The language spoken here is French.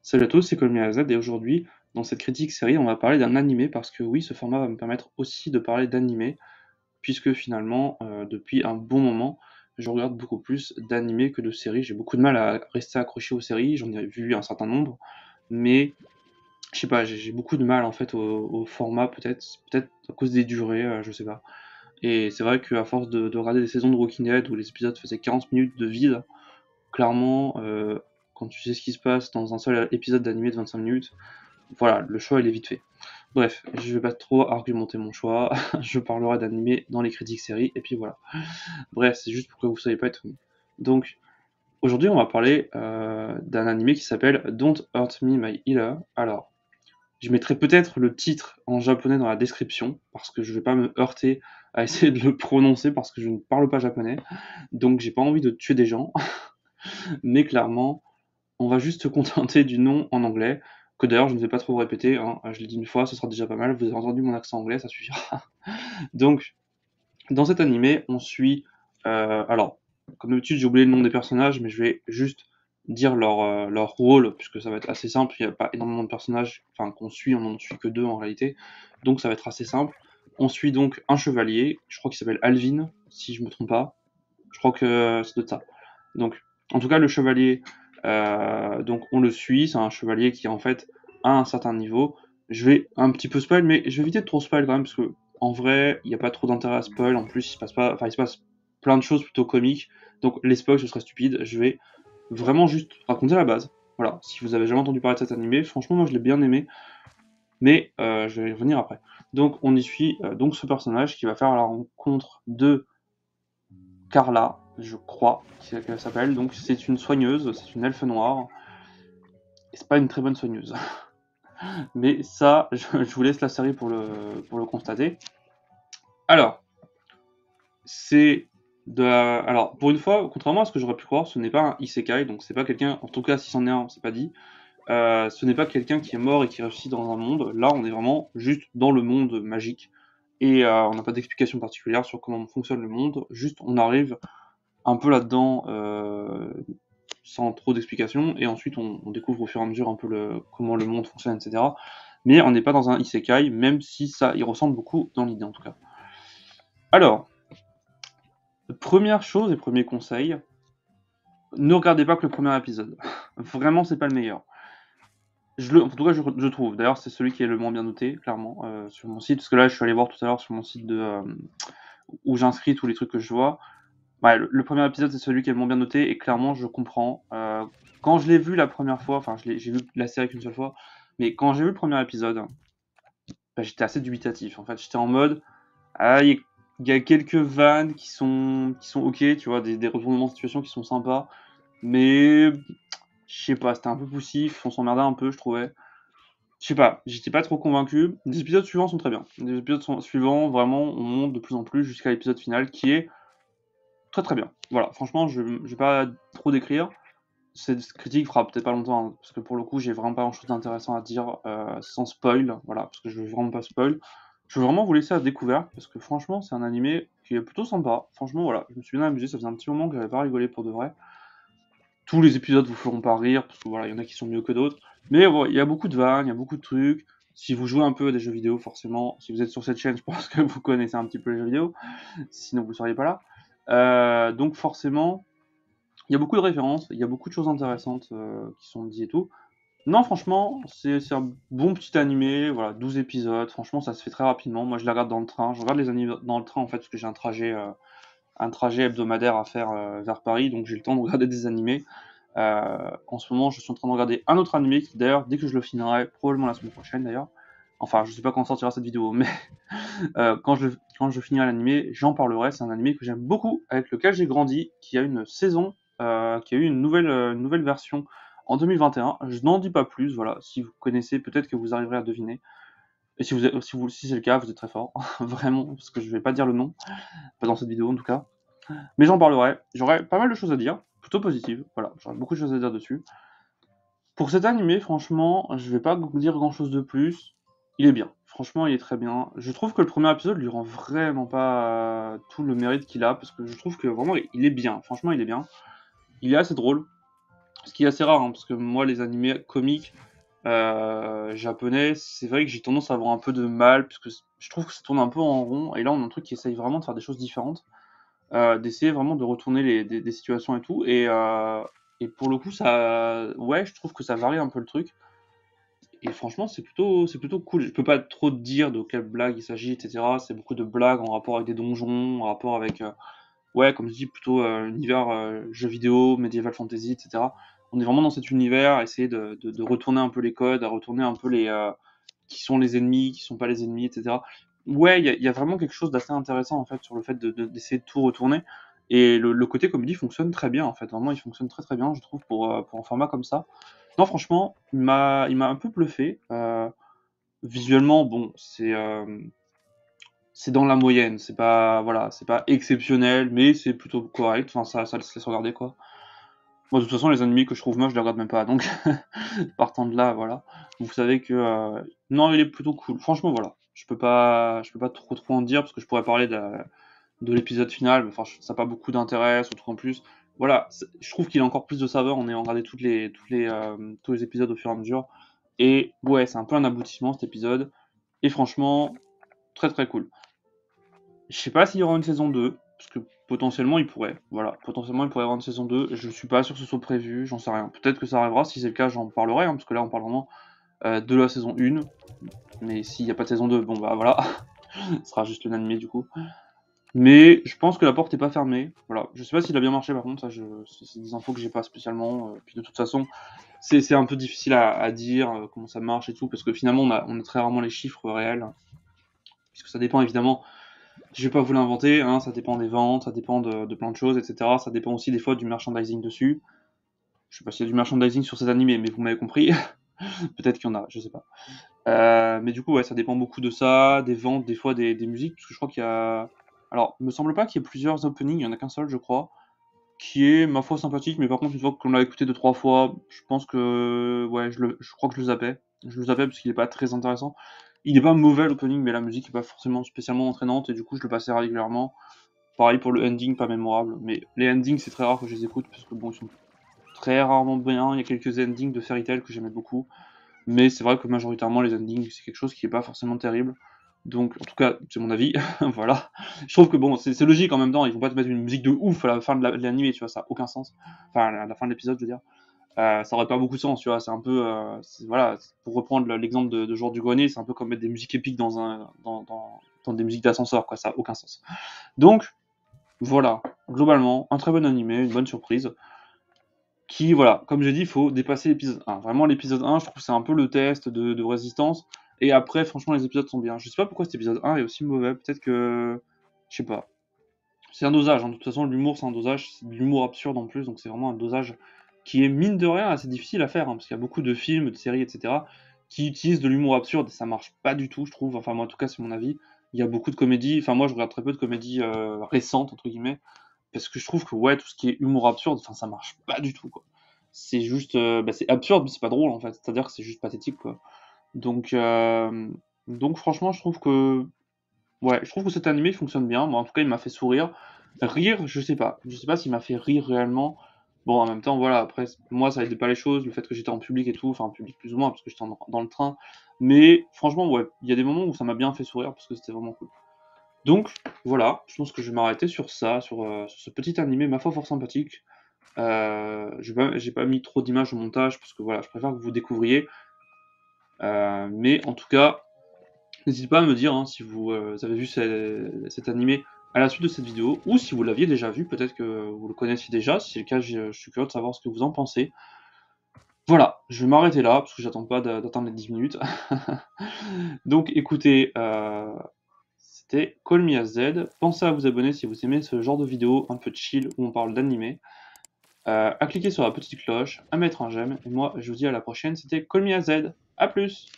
Salut à tous, c'est Colmiaz et aujourd'hui, dans cette critique série, on va parler d'un animé parce que oui, ce format va me permettre aussi de parler d'animé, puisque finalement, depuis un bon moment, je regarde beaucoup plus d'animés que de séries. J'ai beaucoup de mal à rester accroché aux séries, j'en ai vu un certain nombre, mais je sais pas, j'ai beaucoup de mal en fait au format, peut-être à cause des durées, je sais pas. Et c'est vrai qu'à force de regarder des saisons de Walking Dead où les épisodes faisaient 40 minutes de vide, clairement, quand tu sais ce qui se passe dans un seul épisode d'animé de 25 minutes, voilà, le choix il est vite fait. Bref, je vais pas trop argumenter mon choix, je parlerai d'animé dans les critiques séries, et puis voilà. Bref, c'est juste pour que vous soyez pas étonnés. Donc, aujourd'hui on va parler d'un animé qui s'appelle Don't Hurt Me My Healer. Alors, je mettrai peut-être le titre en japonais dans la description, parce que je vais pas me heurter à essayer de le prononcer, parce que je ne parle pas japonais, donc j'ai pas envie de tuer des gens, mais clairement, on va juste se contenter du nom en anglais, que d'ailleurs je ne vais pas trop répéter, hein. Je l'ai dit une fois, ce sera déjà pas mal, vous avez entendu mon accent anglais, ça suffira. Donc, dans cet animé, on suit... alors, comme d'habitude, j'ai oublié le nom des personnages, mais je vais juste dire leur rôle, puisque ça va être assez simple, il n'y a pas énormément de personnages enfin, qu'on suit, on n'en suit que deux en réalité, donc ça va être assez simple. On suit donc un chevalier, je crois qu'il s'appelle Alvin, si je me trompe pas, je crois que c'est de ça. Donc, en tout cas, le chevalier, donc on le suit, c'est un chevalier qui en fait a un certain niveau. Je vais un petit peu spoil, mais je vais éviter de trop spoil quand même, parce que en vrai, il n'y a pas trop d'intérêt à spoil. En plus, il se passe pas, enfin, il se passe plein de choses plutôt comiques. Donc, les spoils, ce serait stupide. Je vais vraiment juste raconter la base. Voilà. Si vous avez jamais entendu parler de cet animé, franchement, moi, je l'ai bien aimé, mais je vais y revenir après. Donc, on y suit donc ce personnage qui va faire la rencontre de Carla, je crois qu'elle s'appelle. Donc c'est une soigneuse, c'est une elfe noire. Et c'est pas une très bonne soigneuse. Mais ça, je vous laisse la série pour le constater. Alors, c'est alors, pour une fois, contrairement à ce que j'aurais pu croire, ce n'est pas un isekai, donc c'est pas quelqu'un, en tout cas si c'en est un, c'est pas dit, ce n'est pas quelqu'un qui est mort et qui réussit dans un monde, là on est vraiment juste dans le monde magique, et on n'a pas d'explication particulière sur comment fonctionne le monde, juste on arrive un peu là-dedans sans trop d'explications, et ensuite on découvre au fur et à mesure un peu comment le monde fonctionne, etc. Mais on n'est pas dans un isekai, même si ça y ressemble beaucoup dans l'idée en tout cas. Alors, première chose et premier conseil, ne regardez pas que le premier épisode. Vraiment, c'est pas le meilleur. En tout cas, je trouve. D'ailleurs, c'est celui qui est le moins bien noté, clairement, sur mon site. Parce que là, je suis allé voir tout à l'heure sur mon site où j'inscris tous les trucs que je vois. Ouais, le premier épisode, c'est celui qui est le moins bien noté, et clairement, je comprends. Quand je l'ai vu la première fois, enfin, j'ai vu la série qu'une seule fois, mais quand j'ai vu le premier épisode, bah, j'étais assez dubitatif. En fait, j'étais en mode, ah, il y a quelques vannes qui sont ok, tu vois, des retournements de situation qui sont sympas, mais je sais pas, c'était un peu poussif, on s'emmerdait un peu, je trouvais. Je sais pas, j'étais pas trop convaincu. Les épisodes suivants sont très bien. Les épisodes suivants, vraiment, on monte de plus en plus jusqu'à l'épisode final qui est très très bien. Voilà, franchement, je vais pas trop décrire. Cette critique fera peut-être pas longtemps, hein, parce que pour le coup, j'ai vraiment pas grand-chose d'intéressant à dire sans spoil, voilà, parce que je veux vraiment pas spoil. Je veux vraiment vous laisser à découvert, parce que franchement, c'est un animé qui est plutôt sympa. Franchement, voilà, je me suis bien amusé, ça faisait un petit moment que j'avais pas rigolé pour de vrai. Tous les épisodes vous feront pas rire, parce que voilà, il y en a qui sont mieux que d'autres. Mais bon, il y a beaucoup de vannes, il y a beaucoup de trucs. Si vous jouez un peu à des jeux vidéo, forcément, si vous êtes sur cette chaîne, je pense que vous connaissez un petit peu les jeux vidéo, sinon vous seriez pas là. Donc forcément, il y a beaucoup de références, il y a beaucoup de choses intéressantes qui sont dites et tout. Non, franchement, c'est un bon petit animé, voilà, 12 épisodes, franchement, ça se fait très rapidement. Moi, je les regarde dans le train, je regarde les animés dans le train en fait, parce que j'ai un trajet hebdomadaire à faire vers Paris, donc j'ai le temps de regarder des animés. En ce moment, je suis en train de regarder un autre animé qui, d'ailleurs, dès que je le finirai, probablement la semaine prochaine d'ailleurs, enfin, je sais pas quand sortira cette vidéo, mais quand je finirai l'animé, j'en parlerai. C'est un animé que j'aime beaucoup, avec lequel j'ai grandi, qui a une saison, qui a eu une nouvelle version en 2021. Je n'en dis pas plus, voilà. Si vous connaissez, peut-être que vous arriverez à deviner. Et si c'est le cas, vous êtes très fort, vraiment, parce que je vais pas dire le nom, pas dans cette vidéo en tout cas. Mais j'en parlerai. J'aurai pas mal de choses à dire, plutôt positives. Voilà, j'aurai beaucoup de choses à dire dessus. Pour cet animé, franchement, je vais pas vous dire grand chose de plus. Il est bien. Franchement, il est très bien. Je trouve que le premier épisode lui rend vraiment pas tout le mérite qu'il a, parce que je trouve que vraiment, il est bien. Franchement, il est bien. Il est assez drôle. Ce qui est assez rare, hein, parce que moi, les animés comiques japonais, c'est vrai que j'ai tendance à avoir un peu de mal, parce que je trouve que ça tourne un peu en rond, et là, on a un truc qui essaye vraiment de faire des choses différentes, d'essayer vraiment de retourner des situations et tout, et pour le coup, ça, ouais, je trouve que ça varie un peu le truc, et franchement, c'est plutôt cool. Je peux pas trop te dire de quelle blague il s'agit, etc. C'est beaucoup de blagues en rapport avec des donjons, en rapport avec, ouais, comme je dis, plutôt univers jeux vidéo, medieval fantasy, etc. On est vraiment dans cet univers, essayer de retourner un peu les codes, à retourner un peu qui sont les ennemis, qui sont pas les ennemis, etc. Ouais, il y a vraiment quelque chose d'assez intéressant en fait sur le fait d'essayer de tout retourner. Et le côté comédie fonctionne très bien en fait. Vraiment, il fonctionne très très bien, je trouve, pour un format comme ça. Non, franchement, il m'a un peu bluffé. Visuellement, bon, c'est dans la moyenne. C'est pas, voilà, c'est pas exceptionnel, mais c'est plutôt correct. Enfin, ça se laisse regarder quoi. Moi, de toute façon, les animés que je trouve moches, je les regarde même pas. Donc, partant de là, voilà. Vous savez que non, il est plutôt cool. Franchement, voilà. Je peux pas trop en dire parce que je pourrais parler de l'épisode final, mais enfin, ça n'a pas beaucoup d'intérêt, surtout qu'en plus, voilà, je trouve qu'il a encore plus de saveur en ayant regardé tous les épisodes au fur et à mesure. Et ouais, c'est un peu un aboutissement cet épisode. Et franchement, très très cool. Je sais pas s'il y aura une saison 2 parce que potentiellement il pourrait. Voilà, potentiellement il pourrait y avoir une saison 2. Je suis pas sûr que ce soit prévu, j'en sais rien. Peut-être que ça arrivera, si c'est le cas, j'en parlerai, hein, parce que là on parle vraiment de la saison 1. Mais s'il n'y a pas de saison 2, bon bah voilà, ce sera juste l'animé du coup. Mais je pense que la porte est pas fermée. Voilà. Je sais pas s'il a bien marché par contre, ça c'est des infos que j'ai pas spécialement. Puis de toute façon, c'est un peu difficile à dire comment ça marche et tout, parce que finalement on a très rarement les chiffres réels. Puisque ça dépend évidemment, je vais pas vous l'inventer, hein, ça dépend des ventes, ça dépend de plein de choses, etc. Ça dépend aussi des fois du merchandising dessus. Je sais pas s'il y a du merchandising sur ces animés, mais vous m'avez compris. Peut-être qu'il y en a, je sais pas. Mais du coup, ouais, ça dépend beaucoup de ça, des ventes, des fois des musiques, parce que je crois qu'il y a. Alors, il me semble pas qu'il y ait plusieurs openings, il y en a qu'un seul, je crois, qui est, ma foi, sympathique, mais par contre, une fois qu'on l'a écouté deux, trois fois, je pense que. Ouais, je crois que je le zappais. Je le zappais parce qu'il est pas très intéressant. Il est pas mauvais l'opening, mais la musique est pas forcément spécialement entraînante, et du coup, je le passais régulièrement. Pareil pour le ending, pas mémorable, mais les endings, c'est très rare que je les écoute, parce que bon, ils sont très rarement bien. Il y a quelques endings de Fairy Tail que j'aimais beaucoup. Mais c'est vrai que majoritairement, les endings, c'est quelque chose qui est pas forcément terrible. Donc, en tout cas, c'est mon avis. Voilà. Je trouve que bon, c'est logique en même temps. Ils vont pas te mettre une musique de ouf à la fin de l'anime, tu vois, ça a aucun sens. Enfin, à la fin de l'épisode, je veux dire. Ça aurait pas beaucoup de sens, tu vois. C'est un peu. Voilà, pour reprendre l'exemple de Jour du Grenier, c'est un peu comme mettre des musiques épiques dans des musiques d'ascenseur, quoi. Ça a aucun sens. Donc, voilà. Globalement, un très bon animé, une bonne surprise qui, voilà, comme j'ai dit, il faut dépasser l'épisode 1. Vraiment, l'épisode 1, je trouve que c'est un peu le test de résistance. Et après, franchement, les épisodes sont bien. Je sais pas pourquoi cet épisode 1 est aussi mauvais. Peut-être que. Je sais pas. C'est un dosage, hein. De toute façon, l'humour, c'est un dosage. C'est de l'humour absurde en plus. Donc, c'est vraiment un dosage qui est, mine de rien, assez difficile à faire, hein, parce qu'il y a beaucoup de films, de séries, etc., qui utilisent de l'humour absurde. Et ça marche pas du tout, je trouve. Enfin, moi, en tout cas, c'est mon avis. Il y a beaucoup de comédies. Enfin, moi, je regarde très peu de comédies récentes, entre guillemets. Parce que je trouve que ouais, tout ce qui est humour absurde, enfin ça marche pas du tout quoi. C'est juste, bah, c'est absurde, mais c'est pas drôle en fait. C'est-à-dire que c'est juste pathétique quoi. Donc, euh, donc franchement, je trouve que ouais, je trouve que cet animé fonctionne bien. Moi, en tout cas, il m'a fait sourire. Rire, je sais pas s'il m'a fait rire réellement. Bon, en même temps, voilà. Après, moi, ça aidait pas les choses, le fait que j'étais en public et tout, enfin en public plus ou moins parce que j'étais dans le train. Mais franchement, ouais, il y a des moments où ça m'a bien fait sourire parce que c'était vraiment cool. Donc voilà, je pense que je vais m'arrêter sur ça, sur ce petit animé, ma foi, fort sympathique. J'ai pas mis trop d'images au montage parce que voilà, je préfère que vous découvriez. Mais en tout cas, n'hésitez pas à me dire hein, si vous avez vu cet animé à la suite de cette vidéo, ou si vous l'aviez déjà vu, peut-être que vous le connaissiez déjà. Si c'est le cas, je suis curieux de savoir ce que vous en pensez. Voilà, je vais m'arrêter là, parce que j'attends pas d'atteindre les 10 minutes. Donc écoutez, c'était Call Me As Z. Pensez à vous abonner si vous aimez ce genre de vidéo un peu chill où on parle d'animé. À cliquer sur la petite cloche, à mettre un j'aime. Et moi, je vous dis à la prochaine. C'était Call Me As Z. A plus!